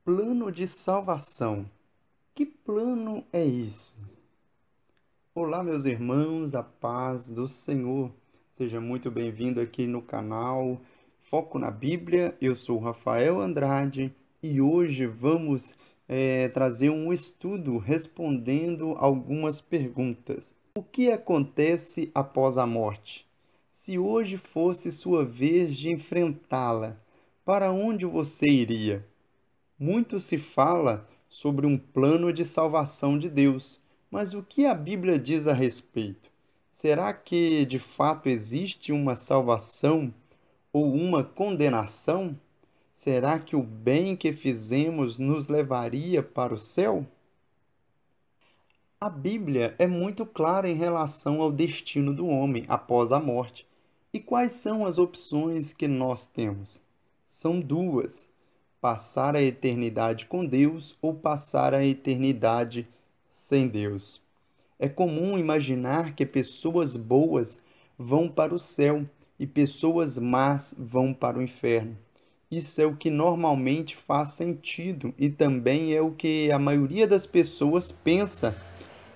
Plano de salvação. Que plano é esse? Olá, meus irmãos, a paz do Senhor. Seja muito bem-vindo aqui no canal Foco na Bíblia. Eu sou Rafael Andrade e hoje vamos trazer um estudo respondendo algumas perguntas. O que acontece após a morte? Se hoje fosse sua vez de enfrentá-la, para onde você iria? Muito se fala sobre um plano de salvação de Deus, mas o que a Bíblia diz a respeito? Será que de fato existe uma salvação ou uma condenação? Será que o bem que fizemos nos levaria para o céu? A Bíblia é muito clara em relação ao destino do homem após a morte. E quais são as opções que nós temos? São duas: passar a eternidade com Deus ou passar a eternidade sem Deus. É comum imaginar que pessoas boas vão para o céu e pessoas más vão para o inferno. Isso é o que normalmente faz sentido e também é o que a maioria das pessoas pensa.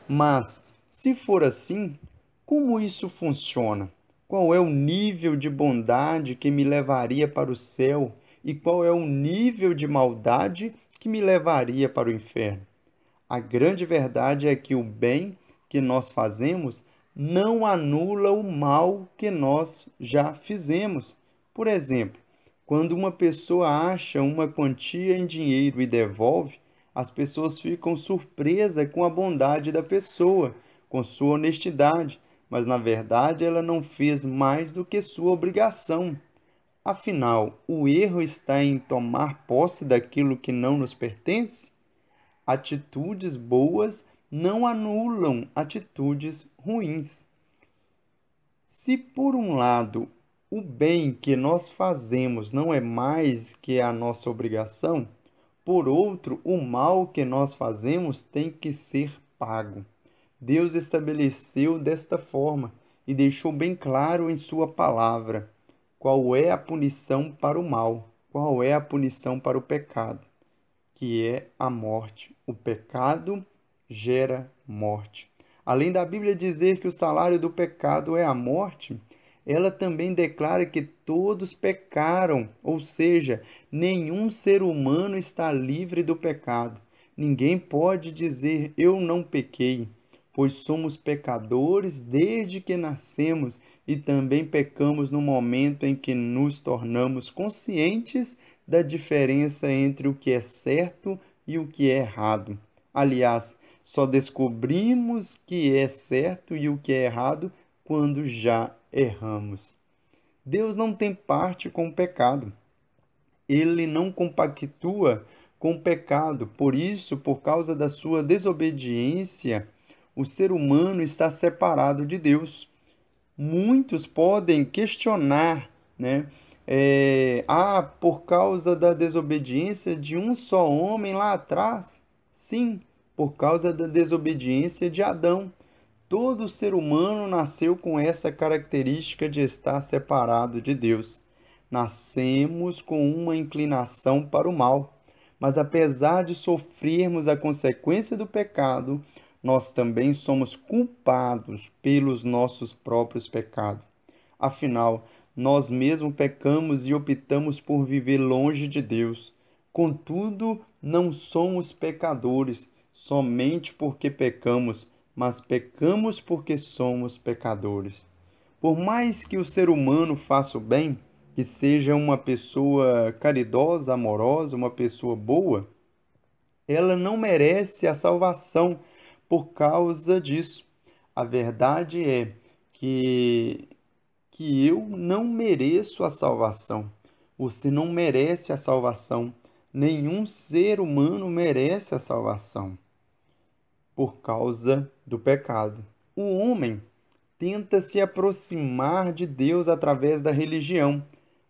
Mas, se for assim, como isso funciona? Qual é o nível de bondade que me levaria para o céu e qual é o nível de maldade que me levaria para o inferno? A grande verdade é que o bem que nós fazemos não anula o mal que nós já fizemos. Por exemplo, quando uma pessoa acha uma quantia em dinheiro e devolve, as pessoas ficam surpresas com a bondade da pessoa, com sua honestidade, mas na verdade ela não fez mais do que sua obrigação. Afinal, o erro está em tomar posse daquilo que não nos pertence? Atitudes boas não anulam atitudes ruins. Se por um lado o bem que nós fazemos não é mais que a nossa obrigação, por outro, o mal que nós fazemos tem que ser pago. Deus estabeleceu desta forma e deixou bem claro em sua palavra qual é a punição para o mal, qual é a punição para o pecado, que é a morte. O pecado gera morte. Além da Bíblia dizer que o salário do pecado é a morte, ela também declara que todos pecaram, ou seja, nenhum ser humano está livre do pecado. Ninguém pode dizer eu não pequei, pois somos pecadores desde que nascemos e também pecamos no momento em que nos tornamos conscientes da diferença entre o que é certo e o que é errado. Aliás, só descobrimos que é certo e o que é errado quando já erramos. Deus não tem parte com o pecado. Ele não compactua com o pecado. Por isso, por causa da sua desobediência, o ser humano está separado de Deus. Muitos podem questionar, né? Por causa da desobediência de um só homem lá atrás? Sim, por causa da desobediência de Adão. Todo ser humano nasceu com essa característica de estar separado de Deus. Nascemos com uma inclinação para o mal, mas apesar de sofrermos a consequência do pecado, nós também somos culpados pelos nossos próprios pecados. Afinal, nós mesmos pecamos e optamos por viver longe de Deus. Contudo, não somos pecadores somente porque pecamos, mas pecamos porque somos pecadores. Por mais que o ser humano faça o bem, que seja uma pessoa caridosa, amorosa, uma pessoa boa, ela não merece a salvação por causa disso. A verdade é que, que eu não mereço a salvação. Você não merece a salvação. Nenhum ser humano merece a salvação por causa do pecado. O homem tenta se aproximar de Deus através da religião.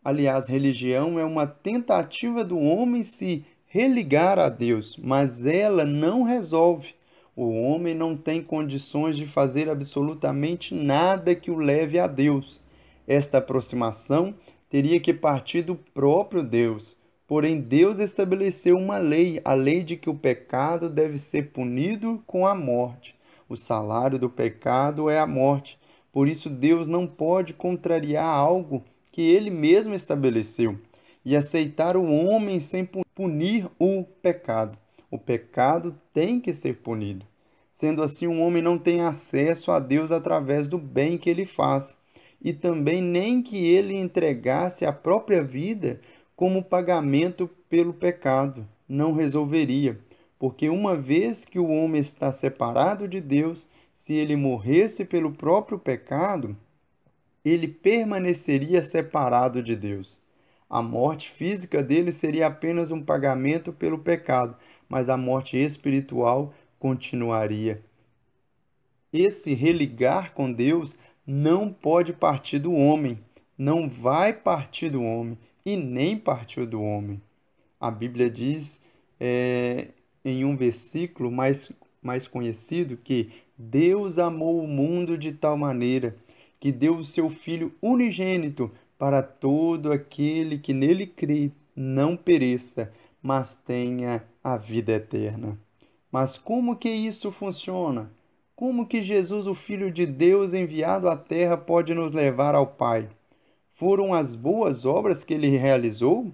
Aliás, religião é uma tentativa do homem se religar a Deus, mas ela não resolve. O homem não tem condições de fazer absolutamente nada que o leve a Deus. Esta aproximação teria que partir do próprio Deus. Porém, Deus estabeleceu uma lei, a lei de que o pecado deve ser punido com a morte. O salário do pecado é a morte. Por isso, Deus não pode contrariar algo que ele mesmo estabeleceu e aceitar o homem sem punir o pecado. O pecado tem que ser punido. Sendo assim, o homem não tem acesso a Deus através do bem que ele faz, e também nem que ele entregasse a própria vida como pagamento pelo pecado. Não resolveria, porque uma vez que o homem está separado de Deus, se ele morresse pelo próprio pecado, ele permaneceria separado de Deus. A morte física dele seria apenas um pagamento pelo pecado, mas a morte espiritual continuaria. Esse religar com Deus não pode partir do homem, não vai partir do homem e nem partiu do homem. A Bíblia diz em um versículo mais conhecido que Deus amou o mundo de tal maneira que deu o seu Filho unigênito para todo aquele que nele crê, não pereça, mas tenha a vida eterna. Mas como que isso funciona? Como que Jesus, o Filho de Deus enviado à terra, pode nos levar ao Pai? Foram as boas obras que ele realizou?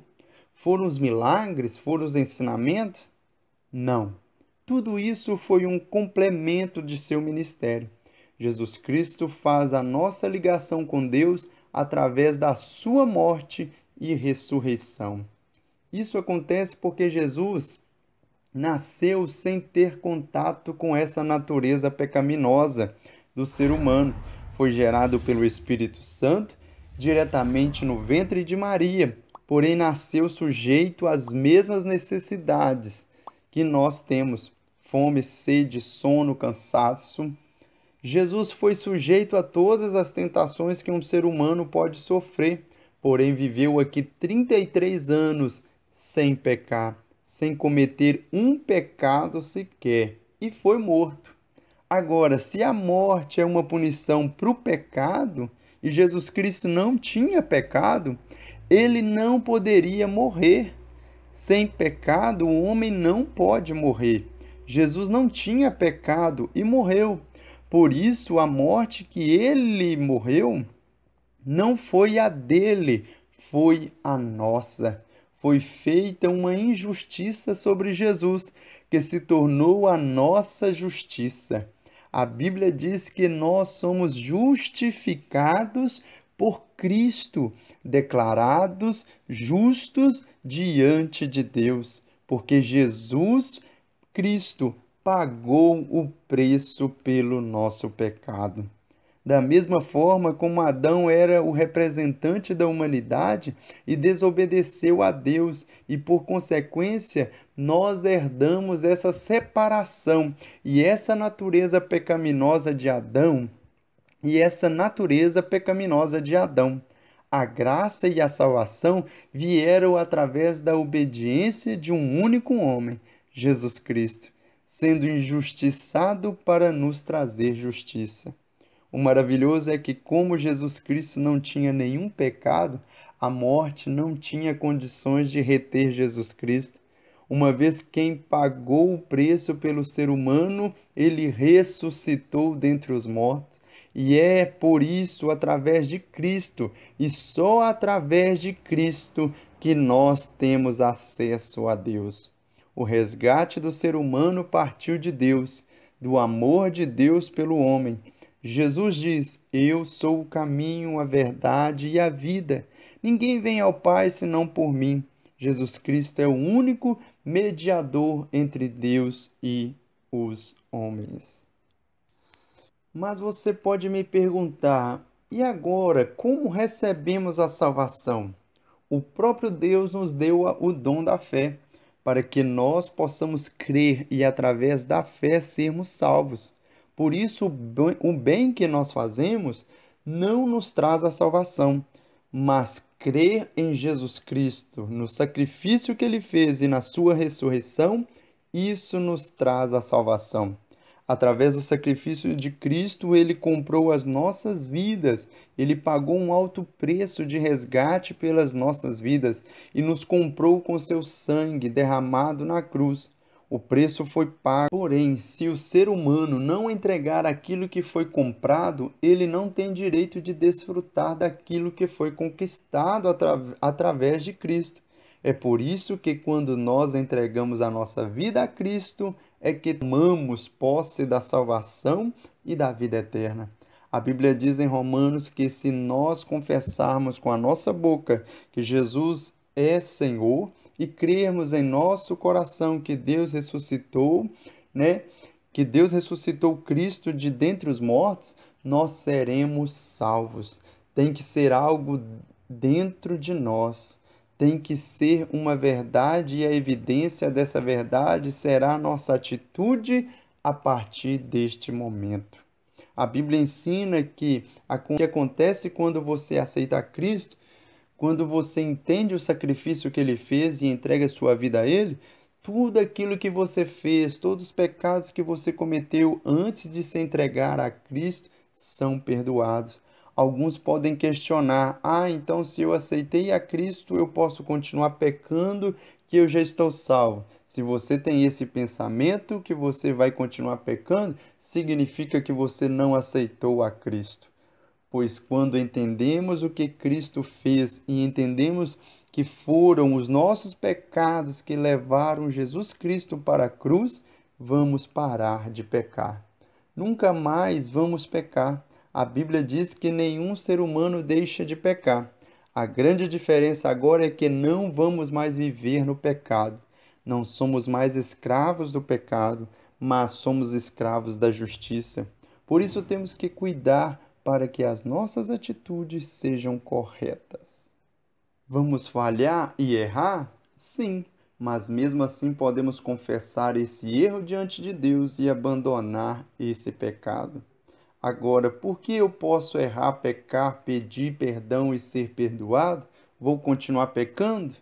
Foram os milagres? Foram os ensinamentos? Não. Tudo isso foi um complemento de seu ministério. Jesus Cristo faz a nossa ligação com Deus através da sua morte e ressurreição. Isso acontece porque Jesus nasceu sem ter contato com essa natureza pecaminosa do ser humano. Foi gerado pelo Espírito Santo diretamente no ventre de Maria, porém nasceu sujeito às mesmas necessidades que nós temos: fome, sede, sono, cansaço. Jesus foi sujeito a todas as tentações que um ser humano pode sofrer, porém viveu aqui 33 anos sem pecar, sem cometer um pecado sequer, e foi morto. Agora, se a morte é uma punição para o pecado, e Jesus Cristo não tinha pecado, ele não poderia morrer. Sem pecado, o homem não pode morrer. Jesus não tinha pecado e morreu. Por isso, a morte que ele morreu não foi a dele, foi a nossa. Foi feita uma injustiça sobre Jesus, que se tornou a nossa justiça. A Bíblia diz que nós somos justificados por Cristo, declarados justos diante de Deus, porque Jesus Cristo pagou o preço pelo nosso pecado. Da mesma forma como Adão era o representante da humanidade e desobedeceu a Deus, e por consequência nós herdamos essa separação e essa natureza pecaminosa de Adão, A graça e a salvação vieram através da obediência de um único homem, Jesus Cristo, sendo injustiçado para nos trazer justiça. O maravilhoso é que, como Jesus Cristo não tinha nenhum pecado, a morte não tinha condições de reter Jesus Cristo. Uma vez que quem pagou o preço pelo ser humano, ele ressuscitou dentre os mortos. E é por isso, através de Cristo, e só através de Cristo, que nós temos acesso a Deus. O resgate do ser humano partiu de Deus, do amor de Deus pelo homem. Jesus diz: Eu sou o caminho, a verdade e a vida. Ninguém vem ao Pai senão por mim. Jesus Cristo é o único mediador entre Deus e os homens. Mas você pode me perguntar: e agora, como recebemos a salvação? O próprio Deus nos deu o dom da fé, para que nós possamos crer e, através da fé, sermos salvos. Por isso, o bem que nós fazemos não nos traz a salvação, mas crer em Jesus Cristo, no sacrifício que ele fez e na sua ressurreição, isso nos traz a salvação. Através do sacrifício de Cristo, ele comprou as nossas vidas. Ele pagou um alto preço de resgate pelas nossas vidas e nos comprou com seu sangue derramado na cruz. O preço foi pago. Porém, se o ser humano não entregar aquilo que foi comprado, ele não tem direito de desfrutar daquilo que foi conquistado através de Cristo. É por isso que quando nós entregamos a nossa vida a Cristo, é que tomamos posse da salvação e da vida eterna. A Bíblia diz em Romanos que se nós confessarmos com a nossa boca que Jesus é Senhor e crermos em nosso coração que Deus ressuscitou, né? Que Deus ressuscitou Cristo de dentre os mortos, nós seremos salvos. Tem que ser algo dentro de nós. Tem que ser uma verdade e a evidência dessa verdade será a nossa atitude a partir deste momento. A Bíblia ensina que o que acontece quando você aceita Cristo, quando você entende o sacrifício que ele fez e entrega sua vida a ele, tudo aquilo que você fez, todos os pecados que você cometeu antes de se entregar a Cristo são perdoados. Alguns podem questionar: então se eu aceitei a Cristo, eu posso continuar pecando, que eu já estou salvo. Se você tem esse pensamento que você vai continuar pecando, significa que você não aceitou a Cristo. Pois quando entendemos o que Cristo fez e entendemos que foram os nossos pecados que levaram Jesus Cristo para a cruz, vamos parar de pecar. Nunca mais vamos pecar. A Bíblia diz que nenhum ser humano deixa de pecar. A grande diferença agora é que não vamos mais viver no pecado. Não somos mais escravos do pecado, mas somos escravos da justiça. Por isso temos que cuidar para que as nossas atitudes sejam corretas. Vamos falhar e errar? Sim, mas mesmo assim podemos confessar esse erro diante de Deus e abandonar esse pecado. Agora, por que eu posso errar, pecar, pedir perdão e ser perdoado? Vou continuar pecando?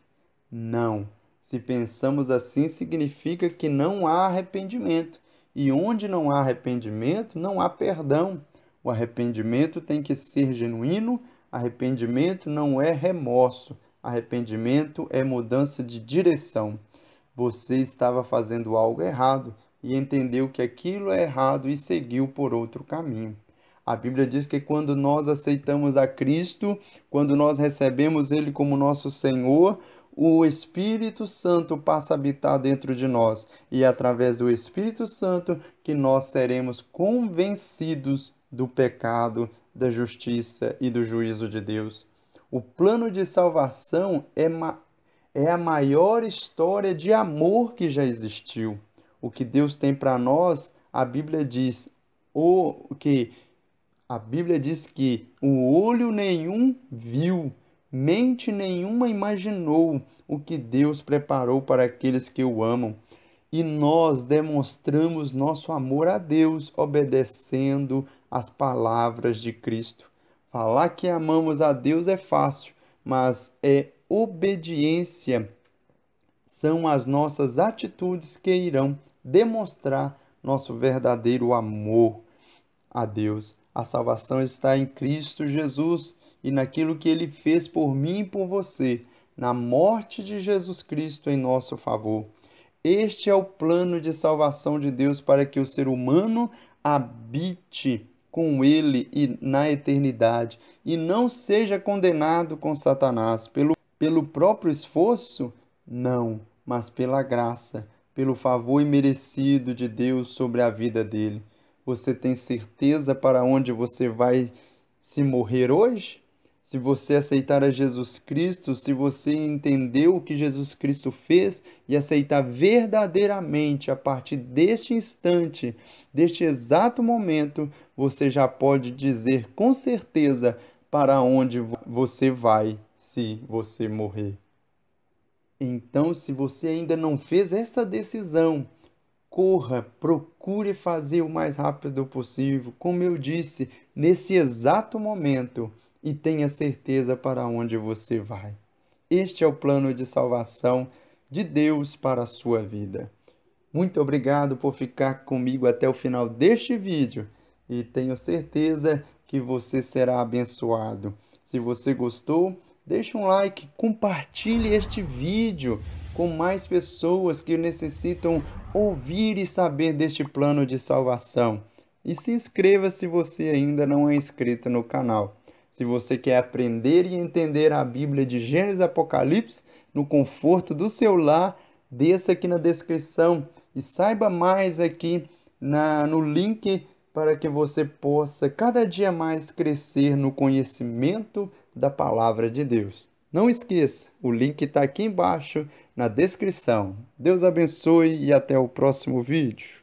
Não. Se pensamos assim, significa que não há arrependimento. E onde não há arrependimento, não há perdão. O arrependimento tem que ser genuíno, arrependimento não é remorso, arrependimento é mudança de direção. Você estava fazendo algo errado e entendeu que aquilo é errado e seguiu por outro caminho. A Bíblia diz que quando nós aceitamos a Cristo, quando nós recebemos Ele como nosso Senhor, o Espírito Santo passa a habitar dentro de nós. E é através do Espírito Santo que nós seremos convencidos do pecado, da justiça e do juízo de Deus. O plano de salvação é a maior história de amor que já existiu. O que Deus tem para nós, a Bíblia diz, que o olho nenhum viu, mente nenhuma imaginou o que Deus preparou para aqueles que o amam. E nós demonstramos nosso amor a Deus obedecendo às palavras de Cristo. Falar que amamos a Deus é fácil, mas é obediência. São as nossas atitudes que irão demonstrar nosso verdadeiro amor a Deus. A salvação está em Cristo Jesus e naquilo que Ele fez por mim e por você, na morte de Jesus Cristo em nosso favor. Este é o plano de salvação de Deus para que o ser humano habite com Ele e na eternidade e não seja condenado com Satanás pelo próprio esforço, não, mas pela graça, pelo favor imerecido de Deus sobre a vida dele. Você tem certeza para onde você vai se morrer hoje? Se você aceitar a Jesus Cristo, se você entendeu o que Jesus Cristo fez e aceitar verdadeiramente a partir deste instante, deste exato momento, você já pode dizer com certeza para onde você vai se você morrer. Então, se você ainda não fez essa decisão, corra, procure fazer o mais rápido possível, como eu disse, nesse exato momento, e tenha certeza para onde você vai. Este é o plano de salvação de Deus para a sua vida. Muito obrigado por ficar comigo até o final deste vídeo e tenho certeza que você será abençoado. Se você gostou, deixe um like, compartilhe este vídeo com mais pessoas que necessitam ouvir e saber deste plano de salvação. E se inscreva se você ainda não é inscrito no canal. Se você quer aprender e entender a Bíblia de Gênesis e Apocalipse no conforto do seu lar, desça aqui na descrição e saiba mais aqui no link para que você possa cada dia mais crescer no conhecimento da palavra de Deus. Não esqueça, o link está aqui embaixo na descrição. Deus abençoe e até o próximo vídeo.